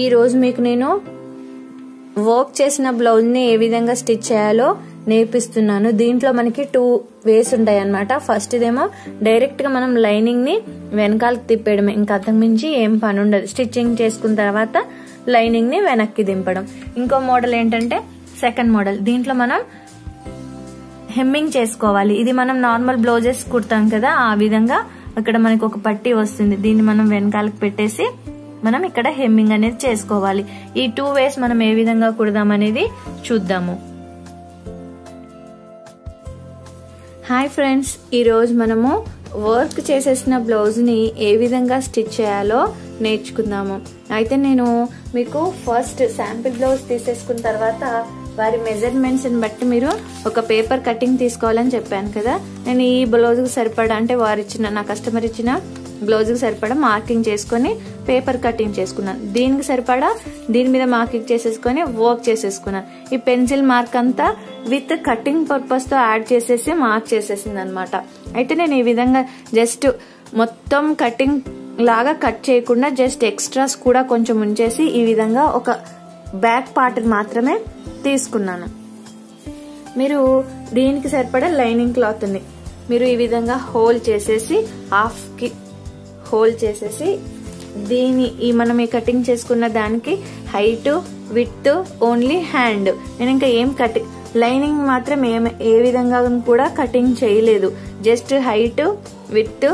ఈ రోజు మీకు నేను వర్క్ చేసిన బ్లౌజ్ ని ఏ విధంగా స్టిచ్ చేయాలో నేర్పిస్తున్నాను. దీంట్లో మనకి 2 వేస్ ఉంటాయి అన్నమాట. ఫస్ట్ ఇదేమో డైరెక్ట్ గా మనం లైనింగ్ ని వెనకాలకి తిప్పేయడమే, ఇంకా అంతకు మించి ఏం పని ఉండదు. స్టిచ్చింగ్ చేసుకున్న తర్వాత లైనింగ్ ని వెనక్కి దింపడం. ఇంకో మోడల్ ఏంటంటే సెకండ్ మోడల్. దీంట్లో మనం హెమ్మింగ్ చేసుకోవాలి. ఇది మనం నార్మల్ బ్లౌజెస్ కుడతాం కదా, ఆ విధంగా ఇక్కడ మనకి ఒక పట్టీ వస్తుంది. దీన్ని మనం వెనకాలకి పెట్టేసి మనం ఇక్కడ హెమ్మింగ్ అనేది చేసుకోవాలి. ఈ 2 వేస్ మనం ఏ విధంగా కుడదాం అనేది చూద్దాము. హాయ్ ఫ్రెండ్స్, ఈ రోజు మనము వర్క్ చేసేసిన బ్లౌజ్ ని ఏ విధంగా స్టిచ్ చేయాలో నేర్చుకుందాము. అయితే నేను మీకు ఫస్ట్ శాంపిల్ బ్లౌజ్ తీసేసుకున్న తర్వాత వారి మెజర్మెంట్స్ ని బట్టి మీరు ఒక పేపర్ కటింగ్ తీసుకోవాలని చెప్పాను కదా. నేను ఈ బ్లౌజ్ కు సరిపడా, అంటే నా కస్టమర్ ఇచ్చిన బ్లౌజ్ కి సరిపడా మార్కింగ్ చేసుకుని పేపర్ కటింగ్ చేసుకున్నాను. దీనికి సరిపడా దీని మీద మార్కింగ్ చేసేసుకుని వర్క్ చేసేసుకున్నాను. ఈ పెన్సిల్ మార్క్ అంతా విత్ కటింగ్ పర్పస్ తో యాడ్ చేసేసి మార్క్ చేసేసింది అనమాట. అయితే నేను ఈ విధంగా జస్ట్ మొత్తం కటింగ్ లాగా కట్ చేయకుండా జస్ట్ ఎక్స్ట్రాస్ కూడా కొంచెం ఉంచేసి ఈ విధంగా ఒక బ్యాక్ పార్ట్ మాత్రమే తీసుకున్నాను. మీరు దీనికి సరిపడా లైనింగ్ క్లాత్ ని మీరు ఈ విధంగా హోల్ చేసేసి హాఫ్ కి హోల్ చేసేసి ఈ మనం ఈ కటింగ్ చేసుకున్న దానికి హైట్ విడ్త్ ఓన్లీ హ్యాండ్. నేను ఇంకా ఏం కటింగ్ లైనింగ్ మాత్రం ఏ విధంగా కూడా కటింగ్ చేయలేదు. జస్ట్ హైట్ విడ్త్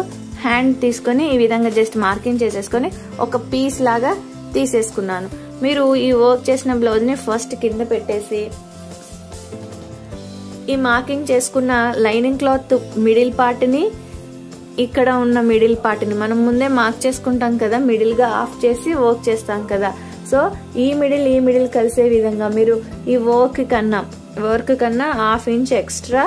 హ్యాండ్ తీసుకొని ఈ విధంగా జస్ట్ మార్కింగ్ చేసేసుకొని ఒక పీస్ లాగా తీసేసుకున్నాను. మీరు ఈ వర్క్ చేసిన బ్లౌజ్ ని ఫస్ట్ కింద పెట్టేసి ఈ మార్కింగ్ చేసుకున్న లైనింగ్ క్లాత్ మిడిల్ పార్ట్ ని ఇక్కడ ఉన్న మిడిల్ పార్ట్ ని మనం ముందే మార్క్ చేసుకుంటాం కదా, మిడిల్ గా ఆఫ్ చేసి వర్క్ చేస్తాం కదా. సో ఈ మిడిల్ కలిసే విధంగా మీరు ఈ వర్క్ కన్నా ½ ఇంచ్ ఎక్స్ట్రా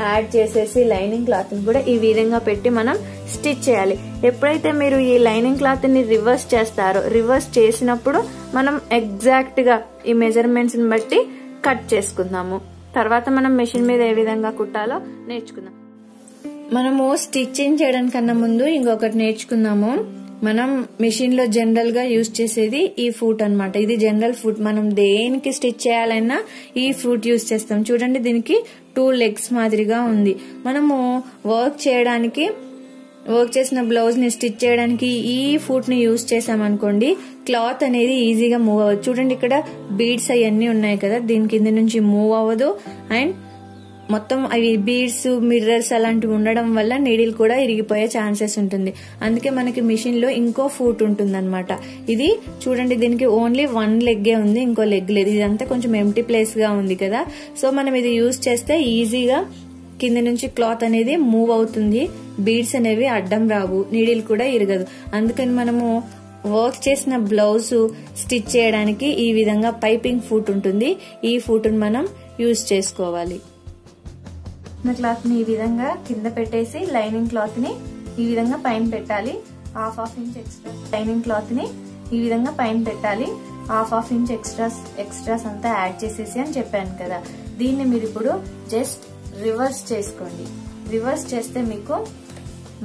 యాడ్ చేసేసి లైనింగ్ క్లాత్ ని కూడా ఈ విధంగా పెట్టి మనం స్టిచ్ చేయాలి. ఎప్పుడైతే మీరు ఈ లైనింగ్ క్లాత్ ని రివర్స్ చేస్తారో, రివర్స్ చేసినప్పుడు మనం ఎగ్జాక్ట్ గా ఈ మెజర్మెంట్స్ ని బట్టి కట్ చేసుకుందాము. తర్వాత మనం మెషిన్ మీద ఏ విధంగా కుట్టాలో నేర్చుకుందాం. మనము స్టిచ్చింగ్ చేయడానికన్నా ముందు ఇంకొకటి నేర్చుకుందాము. మనం మెషిన్ లో జనరల్ గా యూజ్ చేసేది ఈ ఫుట్ అన్నమాట. ఇది జనరల్ ఫుట్. మనం దేనికి స్టిచ్ చేయాలన్నా ఈ ఫుట్ యూజ్ చేస్తాం. చూడండి, దీనికి 2 లెగ్స్ మాదిరిగా ఉంది. మనము వర్క్ చేసిన బ్లౌజ్ ని స్టిచ్ చేయడానికి ఈ ఫుట్ ని యూజ్ చేసామనుకోండి, క్లాత్ అనేది ఈజీగా మూవ్ అవ్వదు. చూడండి, ఇక్కడ బీడ్స్ అవన్నీ ఉన్నాయి కదా, దీని కింద నుంచి మూవ్ అవ్వదు. అండ్ మొత్తం అవి బీడ్స్ మిర్రర్స్ అలాంటివి ఉండడం వల్ల నీడిల్ కూడా ఇరిగిపోయే ఛాన్సెస్ ఉంటుంది. అందుకే మనకి మిషన్ లో ఇంకో ఫుట్ ఉంటుంది అనమాట. ఇది చూడండి, దీనికి ఓన్లీ 1 లెగ్గే ఉంది, ఇంకో లెగ్ లేదు. ఇదంతా కొంచెం ఎంటీ ప్లేస్ గా ఉంది కదా. సో మనం ఇది యూజ్ చేస్తే ఈజీగా కింద నుంచి క్లాత్ అనేది మూవ్ అవుతుంది. బీడ్స్ అనేవి అడ్డం రావు, నీడిల్ కూడా ఇరగదు. అందుకని మనము వర్క్ చేసిన బ్లౌజ్ స్టిచ్ చేయడానికి ఈ విధంగా పైపింగ్ ఫుట్ ఉంటుంది. ఈ ఫుట్ మనం యూజ్ చేసుకోవాలి. క్లాత్ ని ఈ విధంగా కింద పెట్టేసి లైనింగ్ క్లాత్ ని ఈ విధంగా పైన పెట్టాలి. ½ ఇంచ్ ఎక్స్ట్రా లైనింగ్ క్లాత్ ని ఈ విధంగా పైన పెట్టాలి. ½ ఇంచ్ ఎక్స్ట్రాస్ అంతా యాడ్ చేసేసి అని చెప్పాను కదా. దీన్ని మీరు ఇప్పుడు జస్ట్ రివర్స్ చేసుకోండి. రివర్స్ చేస్తే మీకు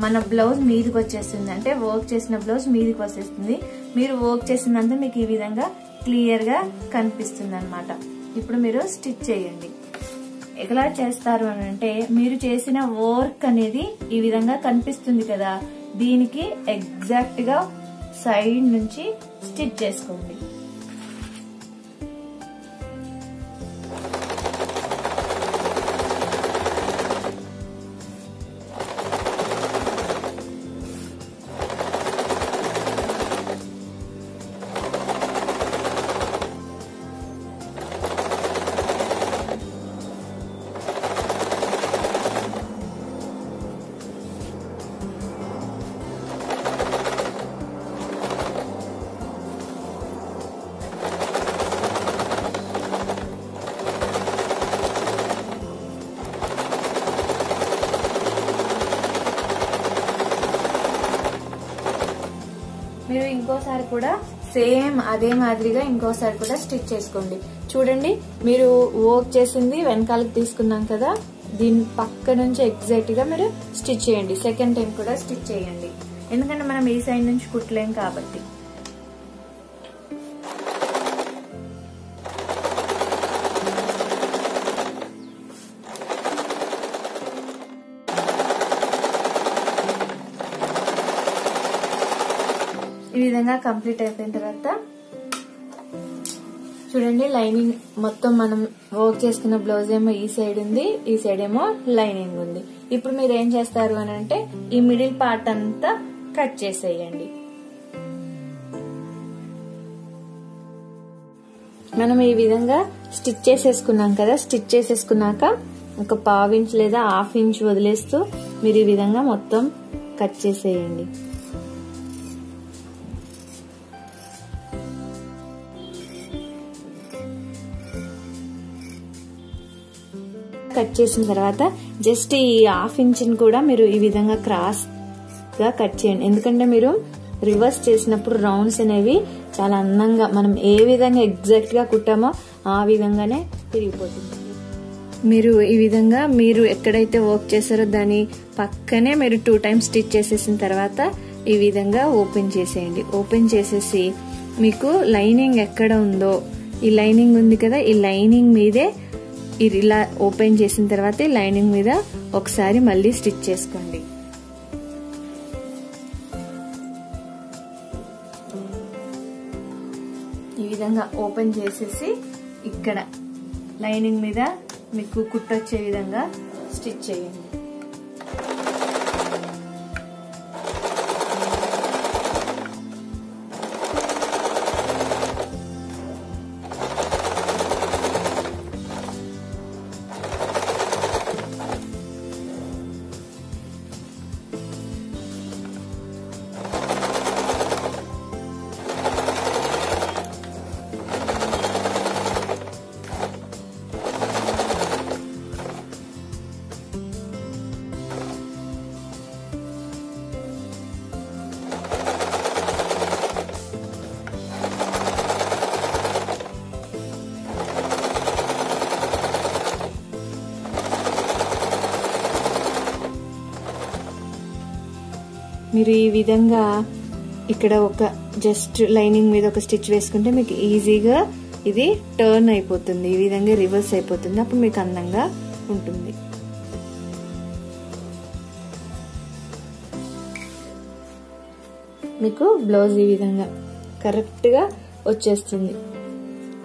మన బ్లౌజ్ మీదకి వచ్చేస్తుంది, అంటే వర్క్ చేసిన బ్లౌజ్ మీదకి వచ్చేస్తుంది. మీరు వర్క్ చేసినంత మీకు ఈ విధంగా క్లియర్ గా కనిపిస్తుంది అన్నమాట. ఇప్పుడు మీరు స్టిచ్ చేయండి. ఎలా చేస్తారు అని అంటే, మీరు చేసిన వర్క్ అనేది ఈ విధంగా కనిపిస్తుంది కదా, దీనికి ఎగ్జాక్ట్ గా సైడ్ నుంచి స్టిచ్ చేసుకోండి. మీరు ఇంకోసారి కూడా సేమ్ అదే మాదిరిగా ఇంకోసారి కూడా స్టిచ్ చేసుకోండి. చూడండి, మీరు వర్క్ చేసింది వెనకాలకి తీసుకున్నాం కదా, దీని పక్క నుంచి ఎగ్జాక్ట్ గా మీరు స్టిచ్ చేయండి. సెకండ్ టైం కూడా స్టిచ్ చేయండి, ఎందుకంటే మనం ఈ సైడ్ నుంచి కుట్టలేం కాబట్టి. విధంగా కంప్లీట్ అయిపోయిన తర్వాత చూడండి, లైనింగ్ మొత్తం మనం వర్క్ చేసుకున్న బ్లౌజ్ ఏమో ఈ సైడ్ ఉంది, ఈ సైడ్ ఏమో లైనింగ్ ఉంది. ఇప్పుడు మీరు ఏం చేస్తారు అని అంటే ఈ మిడిల్ పార్ట్ అంతా కట్ చేసేయండి. మనం ఈ విధంగా స్టిచ్ చేసేసుకున్నాం కదా, స్టిచ్ చేసేసుకున్నాక ఒక 1/2 ఇంచ్ లేదా 1/2 ఇంచ్ వదిలేస్తూ మీరు ఈ విధంగా మొత్తం కట్ చేసేయండి. కట్ చేసిన తర్వాత జస్ట్ ఈ 1/2 ఇంచ్ని కూడా మీరు ఈ విధంగా క్రాస్ గా కట్ చేయండి. ఎందుకంటే మీరు రివర్స్ చేసినప్పుడు రౌండ్స్ అనేవి చాలా అందంగా మనం ఏ విధంగా ఎగ్జాక్ట్ గా కుట్టామో ఆ విధంగానే తిరిగిపోతుంది. మీరు ఈ విధంగా మీరు ఎక్కడైతే వర్క్ చేశారో దాని పక్కనే మీరు 2 టైమ్స్ స్టిచ్ చేసేసిన తర్వాత ఈ విధంగా ఓపెన్ చేసేయండి. ఓపెన్ చేసేసి మీకు లైనింగ్ ఎక్కడ ఉందో, ఈ లైనింగ్ ఉంది కదా, ఈ లైనింగ్ మీదే ఇలా ఓపెన్ చేసిన తర్వాత ఈ లైనింగ్ మీద ఒకసారి మళ్ళీ స్టిచ్ చేసుకోండి. ఈ విధంగా ఓపెన్ చేసేసి ఇక్కడ లైనింగ్ మీద మీకు కుట్టొచ్చే విధంగా స్టిచ్ చేయండి. మీరు ఈ విధంగా ఇక్కడ ఒక జస్ట్ లైనింగ్ మీద ఒక స్టిచ్ వేసుకుంటే మీకు ఈజీగా ఇది టర్న్ అయిపోతుంది, ఈ విధంగా రివర్స్ అయిపోతుంది. అప్పుడు మీకు అందంగా ఉంటుంది. మీకు బ్లౌజ్ ఈ విధంగా కరెక్ట్ గా వచ్చేస్తుంది.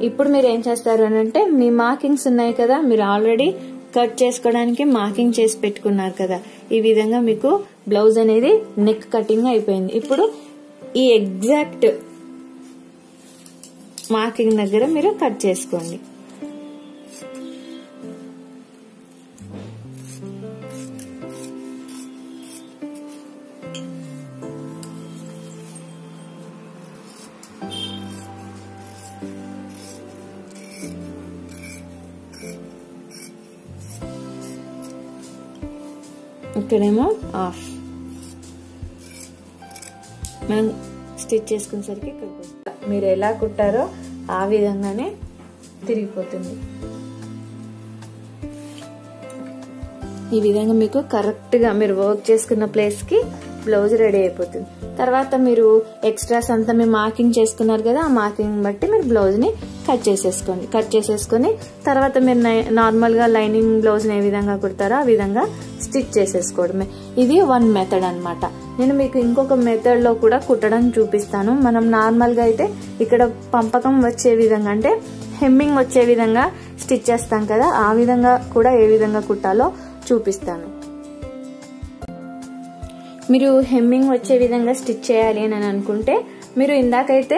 ఇప్పుడు మీరు ఏం చేస్తారు అని అంటే మీ మార్కింగ్స్ ఉన్నాయి కదా, మీరు ఆల్రెడీ కట్ చేసుకోవడానికి మార్కింగ్ చేసి పెట్టుకున్నారు కదా, ఈ విధంగా మీకు బ్లౌజ్ అనేది నెక్ కటింగ్ అయిపోయింది. ఇప్పుడు ఈ ఎగ్జాక్ట్ మార్కింగ్ దగ్గర మీరు కట్ చేసుకోండి. ఇక్కడేమో హాఫ్ మనం స్టిచ్ చేసుకునేసరికి మీరు ఎలా కుట్టారో ఆ విధంగానే తిరిగిపోతుంది. ఈ విధంగా మీకు కరెక్ట్ గా మీరు వర్క్ చేసుకున్న ప్లేస్ కి బ్లౌజ్ రెడీ అయిపోతుంది. తర్వాత మీరు ఎక్స్ట్రాస్ అంతా మీరు మార్కింగ్ చేసుకున్నారు కదా, ఆ మార్కింగ్ బట్టి మీరు బ్లౌజ్ ని కట్ చేసేసుకోండి. కట్ చేసేసుకొని తర్వాత మీరు నార్మల్ గా లైనింగ్ బ్లౌజ్ ని ఏ విధంగా కుడతారో ఆ విధంగా స్టిచ్ చేసేసుకోవడమే. ఇది 1 మెథడ్ అన్నమాట. నేను మీకు ఇంకొక మెథడ్ లో కూడా కుట్టడం చూపిస్తాను. మనం నార్మల్ గా అయితే ఇక్కడ పంపకం వచ్చే విధంగా అంటే హెమ్మింగ్ వచ్చే విధంగా స్టిచ్ చేస్తాం కదా, ఆ విధంగా కూడా ఏ విధంగా కుట్టాలో చూపిస్తాను. మీరు హెమ్మింగ్ వచ్చే విధంగా స్టిచ్ చేయాలి అని అనుకుంటే మీరు ఇందాకైతే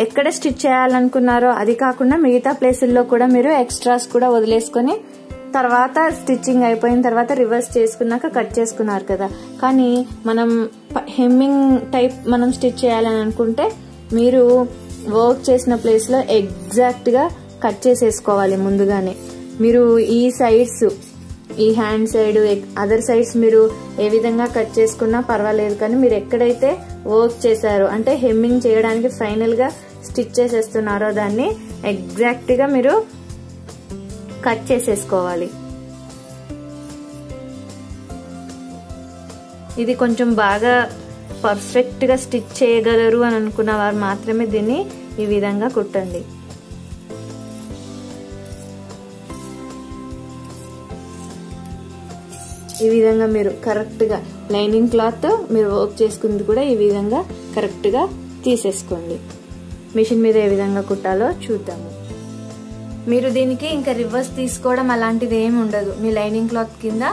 ఎక్కడ స్టిచ్ చేయాలనుకున్నారో అది కాకుండా మిగతా ప్లేసుల్లో కూడా మీరు ఎక్స్ట్రాస్ కూడా వదిలేసుకొని తర్వాత స్టిచ్చింగ్ అయిపోయిన తర్వాత రివర్స్ చేసుకున్నాక కట్ చేసుకున్నారు కదా. కానీ మనం హెమ్మింగ్ టైప్ మనం స్టిచ్ చేయాలని అనుకుంటే మీరు వర్క్ చేసిన ప్లేస్ లో ఎగ్జాక్ట్ గా కట్ చేసేసుకోవాలి ముందుగానే. మీరు ఈ సైడ్స్, ఈ హ్యాండ్ సైడ్, అదర్ సైడ్స్ మీరు ఏ విధంగా కట్ చేసుకున్నా పర్వాలేదు, కానీ మీరు ఎక్కడైతే వర్క్ చేశారో అంటే హెమ్మింగ్ చేయడానికి ఫైనల్ గా స్టిచ్ చేసేస్తున్నారో దాన్ని ఎగ్జాక్ట్ గా మీరు కట్ చేసేసుకోవాలి. ఇది కొంచెం బాగా పర్ఫెక్ట్ గా స్టిచ్ చేయగలరు అని అనుకున్న వారు మాత్రమే దీన్ని ఈ విధంగా కుట్టండి. ఈ విధంగా మీరు కరెక్ట్ గా లైనింగ్ క్లాత్ మీరు వర్క్ చేసుకుంది కూడా ఈ విధంగా కరెక్ట్గా తీసేసుకోండి. మిషన్ మీద ఏ విధంగా కుట్టాలో చూద్దాము. మీరు దీనికి ఇంకా రివర్స్ తీసుకోవడం అలాంటిది ఏమి ఉండదు. మీ లైనింగ్ క్లాత్ కింద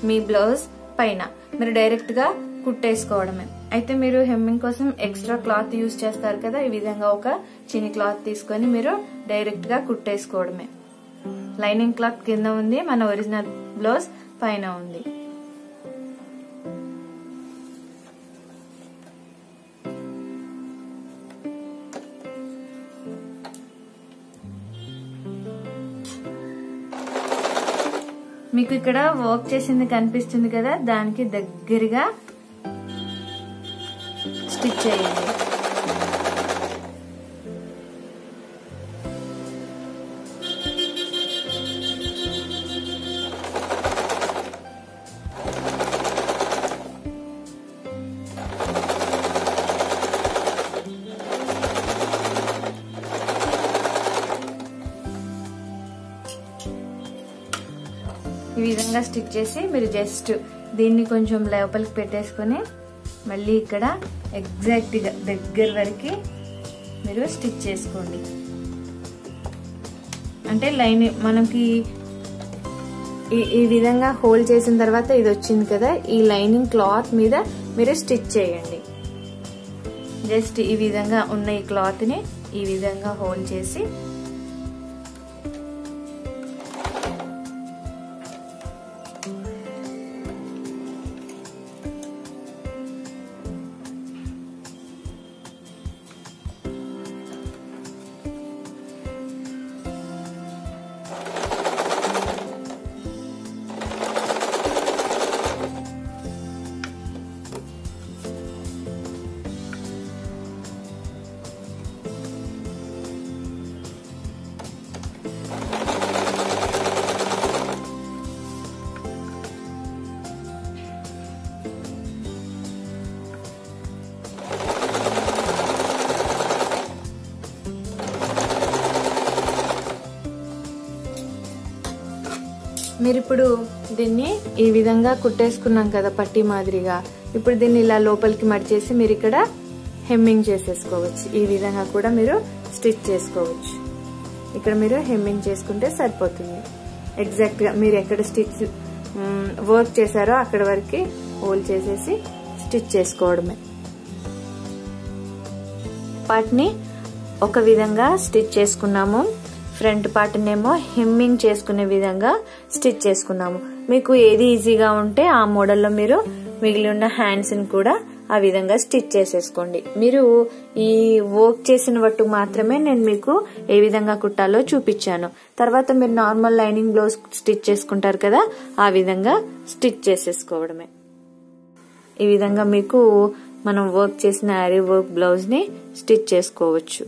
మీ బ్లౌజ్ పైన మీరు డైరెక్ట్గా కుట్టేసుకోవడమే. అయితే మీరు హెమ్మింగ్ కోసం ఎక్స్ట్రా క్లాత్ యూజ్ చేస్తారు కదా, ఈ విధంగా ఒక చిన్ని క్లాత్ తీసుకొని మీరు డైరెక్ట్గా కుట్టేసుకోవడమే. లైనింగ్ క్లాత్ కింద ఉంది, మన ఒరిజినల్ బ్లౌజ్ పైన ఉంది. మీకు ఇక్కడ వర్క్ చేసింది కనిపిస్తుంది కదా, దానికి దగ్గరగా స్టిచ్ చేయండి. ఈ విధంగా స్టిచ్ చేసి మీరు జస్ట్ దీన్ని కొంచెం లోపలికి పెట్టేసుకొని మళ్ళీ ఇక్కడ ఎగ్జాక్ట్ గా దగ్గర వరకు మీరు స్టిచ్ చేసుకోండి. అంటే లైన్ మనకి ఈ విధంగా హోల్డ్ చేసిన తర్వాత ఇది వచ్చింది కదా, ఈ లైనింగ్ క్లాత్ మీద మీరు స్టిచ్ చేయండి. జస్ట్ ఈ విధంగా ఉన్న ఈ క్లాత్ ని ఈ విధంగా హోల్డ్ చేసి మీరు ఇప్పుడు దీన్ని ఈ విధంగా కుట్టేసుకున్నాం కదా పట్టీ మాదిరిగా. ఇప్పుడు దీన్ని ఇలా లోపలికి మడిచేసి మీరు ఇక్కడ హెమ్మింగ్ చేసేసుకోవచ్చు. ఈ విధంగా కూడా మీరు స్టిచ్ చేసుకోవచ్చు. ఇక్కడ మీరు హెమ్మింగ్ చేసుకుంటే సరిపోతుంది. ఎగ్జాక్ట్ గా మీరు ఎక్కడ స్టిచ్ వర్క్ చేశారో అక్కడ వరకు హోల్డ్ చేసేసి స్టిచ్ చేసుకోవడమే. పార్ట్ని ఒక విధంగా స్టిచ్ చేసుకున్నాము, ఫ్రంట్ పార్ట్ నేమో హెమ్మింగ్ చేసుకునే విధంగా స్టిచ్ చేసుకున్నాము. మీకు ఏది ఈజీగా ఉంటే ఆ మోడల్లో మీరు మిగిలి ఉన్న హ్యాండ్స్ ని కూడా ఆ విధంగా స్టిచ్ చేసేసుకోండి. మీరు ఈ వర్క్ చేసిన వట్టు మాత్రమే నేను మీకు ఏ విధంగా కుట్టాలో చూపించాను. తర్వాత మీరు నార్మల్ లైనింగ్ బ్లౌజ్ స్టిచ్ చేసుకుంటారు కదా, ఆ విధంగా స్టిచ్ చేసేసుకోవడమే. ఈ విధంగా మీకు మనం వర్క్ చేసిన ఆరీ వర్క్ బ్లౌజ్ ని స్టిచ్ చేసుకోవచ్చు.